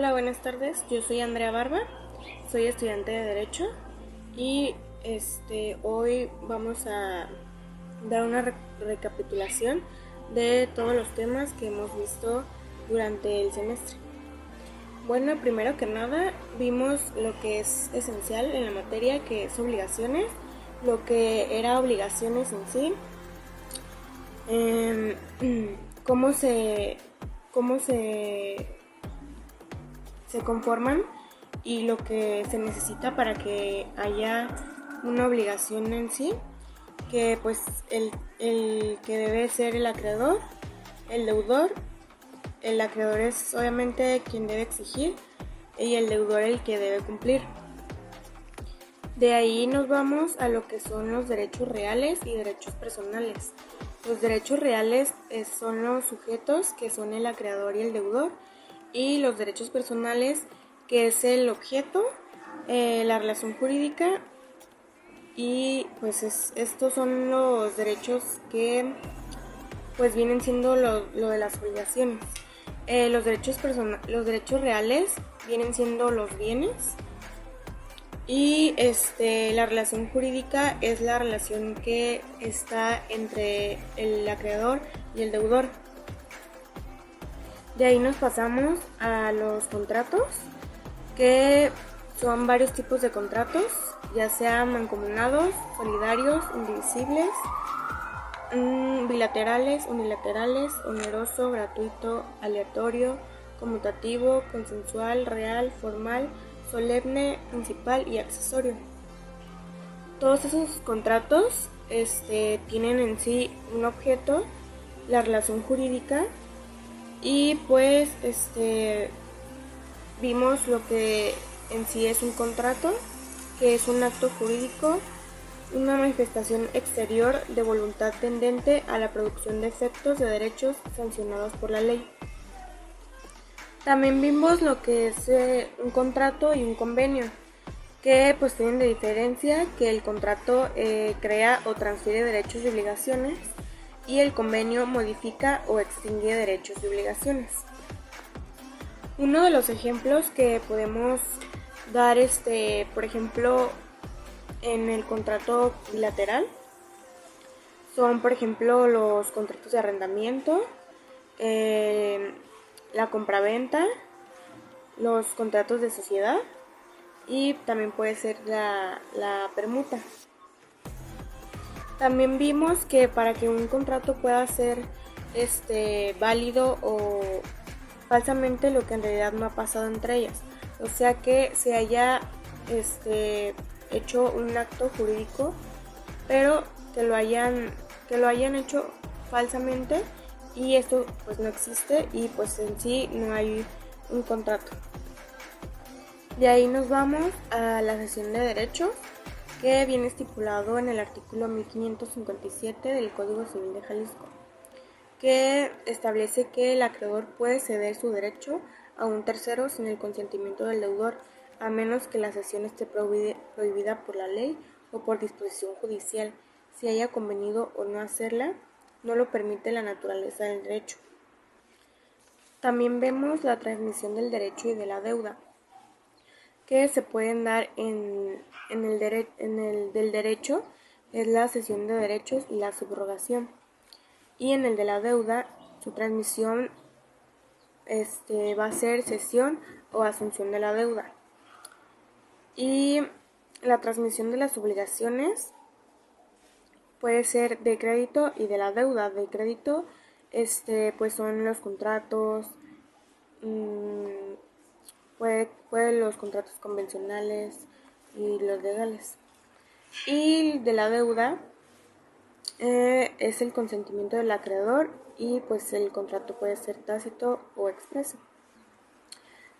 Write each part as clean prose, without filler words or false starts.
Hola, buenas tardes. Yo soy Andrea Barba, soy estudiante de Derecho y hoy vamos a dar una recapitulación de todos los temas que hemos visto durante el semestre. Bueno, primero que nada vimos lo que es esencial en la materia, que es obligaciones, lo que era obligaciones en sí, cómo se conforman y lo que se necesita para que haya una obligación en sí, que pues el que debe ser el acreedor, el deudor. El acreedor es obviamente quien debe exigir y el deudor el que debe cumplir. De ahí nos vamos a lo que son los derechos reales y derechos personales. Los derechos reales son los sujetos, que son el acreedor y el deudor, y los derechos personales, que es el objeto, la relación jurídica, y pues estos son los derechos que pues vienen siendo lo de las obligaciones. Los derechos reales vienen siendo los bienes, y la relación jurídica es la relación que está entre el acreedor y el deudor. De ahí nos pasamos a los contratos, que son varios tipos de contratos, ya sean mancomunados, solidarios, indivisibles, bilaterales, unilaterales, oneroso, gratuito, aleatorio, conmutativo, consensual, real, formal, solemne, principal y accesorio. Todos esos contratos tienen en sí un objeto, la relación jurídica, y pues vimos lo que en sí es un contrato, que es un acto jurídico, una manifestación exterior de voluntad tendente a la producción de efectos de derechos sancionados por la ley. También vimos lo que es un contrato y un convenio, que pues tienen de diferencia que el contrato crea o transfiere derechos y obligaciones, y el convenio modifica o extingue derechos y obligaciones. Uno de los ejemplos que podemos dar, por ejemplo, en el contrato bilateral, son por ejemplo los contratos de arrendamiento, la compraventa, los contratos de sociedad, y también puede ser la permuta. También vimos que para que un contrato pueda ser válido o falsamente, lo que en realidad no ha pasado entre ellas, o sea que se haya hecho un acto jurídico, pero que lo hayan hecho falsamente, y esto pues no existe, y pues en sí no hay un contrato. De ahí nos vamos a la cesión de derechos, que viene estipulado en el artículo 1557 del Código Civil de Jalisco, que establece que el acreedor puede ceder su derecho a un tercero sin el consentimiento del deudor, a menos que la cesión esté prohibida por la ley o por disposición judicial. Si haya convenido o no hacerla, no lo permite la naturaleza del derecho. También vemos la transmisión del derecho y de la deuda, que se pueden dar en el del derecho, es la cesión de derechos y la subrogación, y en el de la deuda su transmisión va a ser cesión o asunción de la deuda. Y la transmisión de las obligaciones puede ser de crédito y de la deuda. De crédito pues son los contratos, puede los contratos convencionales y los legales. Y de la deuda es el consentimiento del acreedor, y pues el contrato puede ser tácito o expreso.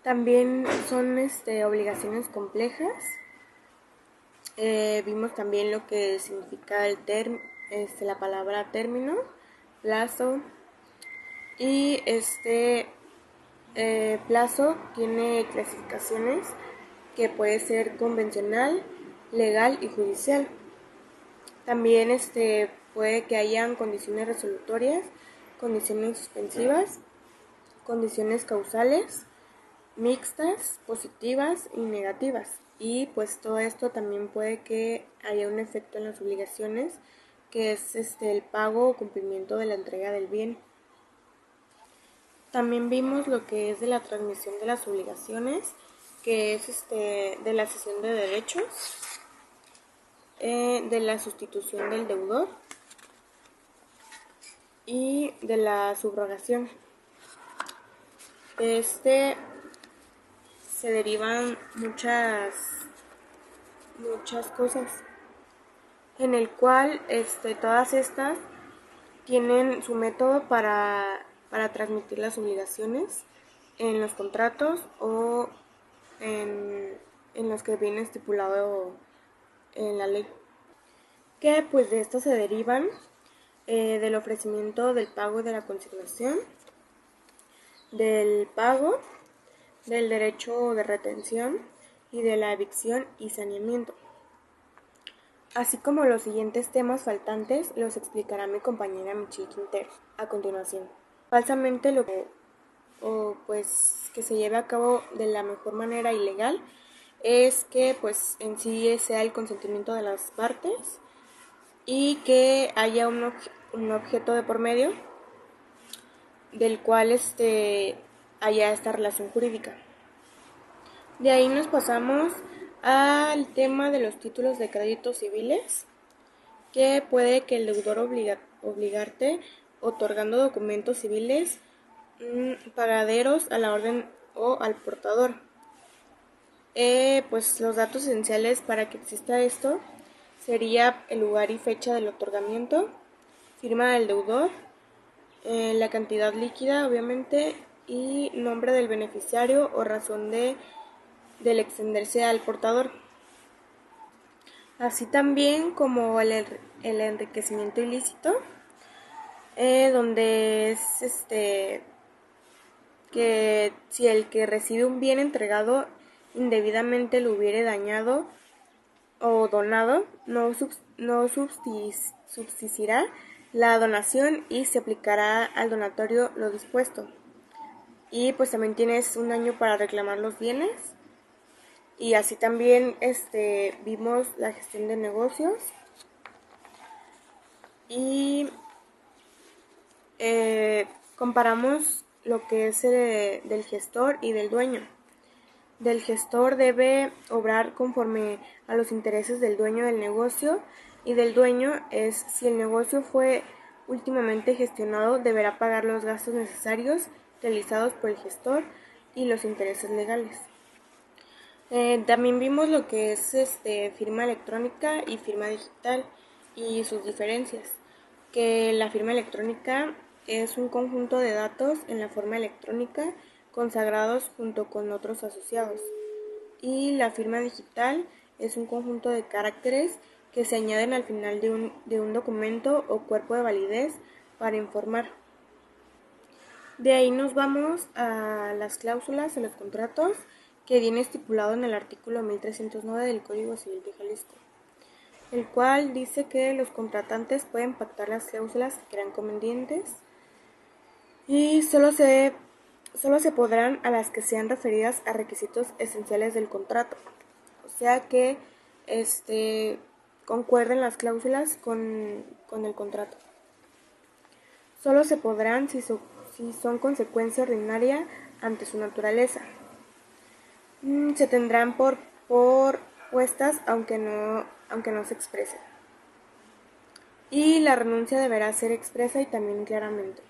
También son obligaciones complejas. Vimos también lo que significa la palabra término, plazo, y plazo tiene clasificaciones, que puede ser convencional, legal y judicial. También puede que hayan condiciones resolutorias, condiciones suspensivas, condiciones causales, mixtas, positivas y negativas. Y pues todo esto también puede que haya un efecto en las obligaciones, que es el pago o cumplimiento de la entrega del bien. También vimos lo que es de la transmisión de las obligaciones, que es de la cesión de derechos, de la sustitución del deudor y de la subrogación. De se derivan muchas cosas, en el cual todas estas tienen su método para transmitir las obligaciones en los contratos o en los que viene estipulado en la ley, que pues de esto se derivan del ofrecimiento del pago y de la consignación, del pago, del derecho de retención y de la evicción y saneamiento. Así como los siguientes temas faltantes los explicará mi compañera Michelle Quintero a continuación. Falsamente lo que pues que se lleve a cabo de la mejor manera ilegal es que pues en sí sea el consentimiento de las partes y que haya un objeto de por medio del cual haya esta relación jurídica. De ahí nos pasamos al tema de los títulos de crédito civiles, que puede que el deudor obligarte otorgando documentos civiles pagaderos a la orden o al portador. Pues los datos esenciales para que exista esto sería el lugar y fecha del otorgamiento, firma del deudor, la cantidad líquida obviamente y nombre del beneficiario o razón del extenderse al portador, así también como el enriquecimiento ilícito, donde es que si el que recibe un bien entregado indebidamente lo hubiere dañado o donado, no subsistirá la donación y se aplicará al donatorio lo dispuesto. Y pues también tienes un año para reclamar los bienes. Y así también vimos la gestión de negocios y comparamos lo que es del gestor y del dueño. Del gestor debe obrar conforme a los intereses del dueño del negocio, y del dueño es si el negocio fue últimamente gestionado, deberá pagar los gastos necesarios realizados por el gestor y los intereses legales. También vimos lo que es firma electrónica y firma digital y sus diferencias, que la firma electrónica es un conjunto de datos en la forma electrónica consagrados junto con otros asociados, y la firma digital es un conjunto de caracteres que se añaden al final de un documento o cuerpo de validez para informar. De ahí nos vamos a las cláusulas de los contratos, que viene estipulado en el artículo 1309 del Código Civil de Jalisco, el cual dice que los contratantes pueden pactar las cláusulas que crean convenientes y solo se podrán a las que sean referidas a requisitos esenciales del contrato, o sea que concuerden las cláusulas con el contrato. Solo se podrán si son consecuencia ordinaria ante su naturaleza. Se tendrán por puestas aunque no se expresen. Y la renuncia deberá ser expresa y también claramente.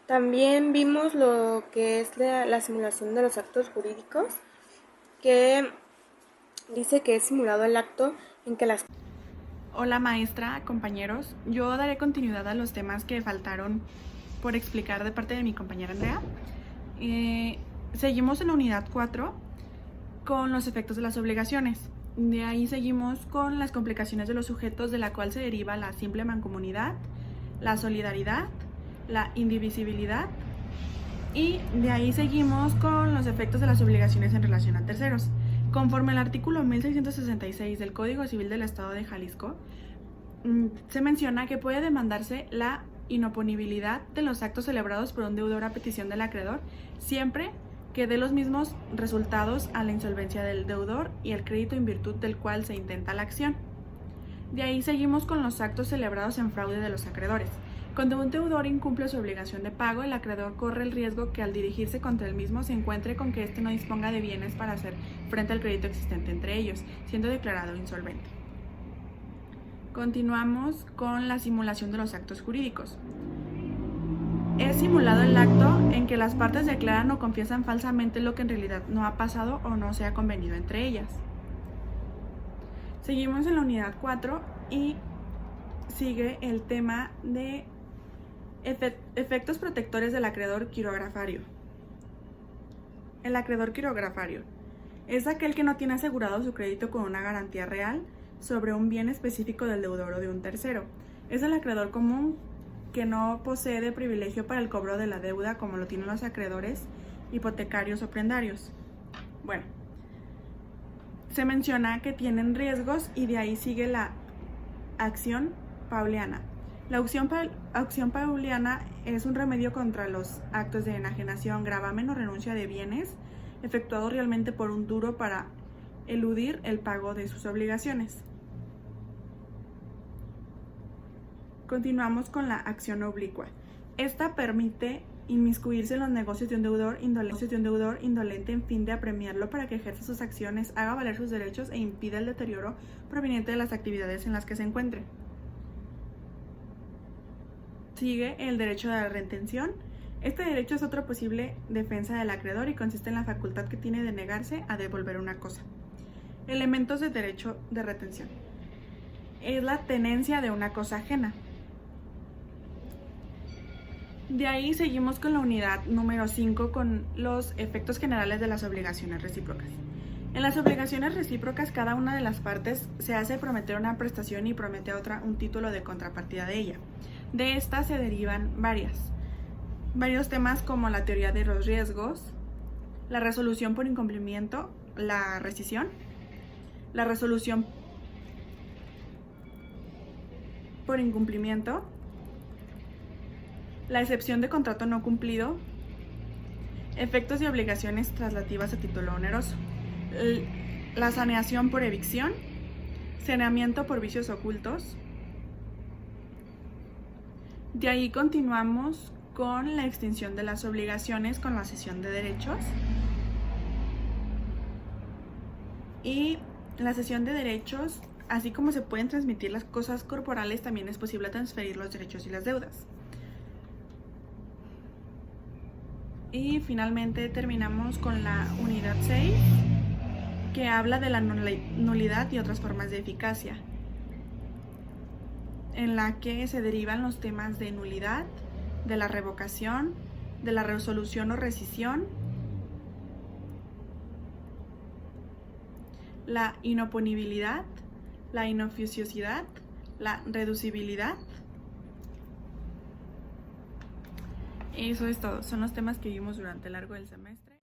También vimos lo que es la simulación de los actos jurídicos, que dice que es simulado el acto en que las... Hola maestra, compañeros. Yo daré continuidad a los temas que faltaron por explicar de parte de mi compañera Andrea. Seguimos en la unidad 4 con los efectos de las obligaciones. De ahí seguimos con las complicaciones de los sujetos, de la cual se deriva la simple mancomunidad, la solidaridad, la indivisibilidad, y de ahí seguimos con los efectos de las obligaciones en relación a terceros. Conforme al artículo 1666 del Código Civil del Estado de Jalisco, se menciona que puede demandarse la inoponibilidad de los actos celebrados por un deudor a petición del acreedor, siempre que dé los mismos resultados a la insolvencia del deudor y el crédito en virtud del cual se intenta la acción. De ahí seguimos con los actos celebrados en fraude de los acreedores. Cuando un deudor incumple su obligación de pago, el acreedor corre el riesgo que al dirigirse contra el mismo se encuentre con que éste no disponga de bienes para hacer frente al crédito existente entre ellos, siendo declarado insolvente. Continuamos con la simulación de los actos jurídicos. Es simulado el acto en que las partes declaran o confiesan falsamente lo que en realidad no ha pasado o no se ha convenido entre ellas. Seguimos en la unidad 4 y sigue el tema de efectos protectores del acreedor quirografario. El acreedor quirografario es aquel que no tiene asegurado su crédito con una garantía real sobre un bien específico del deudor o de un tercero. Es el acreedor común que no posee de privilegio para el cobro de la deuda como lo tienen los acreedores hipotecarios o prendarios. Bueno, se menciona que tienen riesgos y de ahí sigue la acción pauliana. La acción pauliana es un remedio contra los actos de enajenación, gravamen o renuncia de bienes efectuado realmente por un duro para eludir el pago de sus obligaciones. Continuamos con la acción oblicua. Esta permite inmiscuirse en los negocios de un deudor indolente en fin de apremiarlo para que ejerza sus acciones, haga valer sus derechos e impida el deterioro proveniente de las actividades en las que se encuentre. Sigue el derecho de la retención. Este derecho es otra posible defensa del acreedor y consiste en la facultad que tiene de negarse a devolver una cosa. Elementos de derecho de retención. Es la tenencia de una cosa ajena. De ahí seguimos con la unidad número 5 con los efectos generales de las obligaciones recíprocas. En las obligaciones recíprocas, cada una de las partes se hace prometer una prestación y promete a otra un título de contrapartida de ella. De estas se derivan varios temas como la teoría de los riesgos, la resolución por incumplimiento, la rescisión, la resolución por incumplimiento, la excepción de contrato no cumplido, efectos y obligaciones traslativas a título oneroso, la saneación por evicción, saneamiento por vicios ocultos. De ahí continuamos con la extinción de las obligaciones con la cesión de derechos. Y la cesión de derechos, así como se pueden transmitir las cosas corporales, también es posible transferir los derechos y las deudas. Y finalmente terminamos con la unidad 6, que habla de la nulidad y otras formas de eficacia, en la que se derivan los temas de nulidad, de la revocación, de la resolución o rescisión, la inoponibilidad, la inoficiosidad, la reducibilidad. Eso es todo, son los temas que vimos durante el largo del semestre.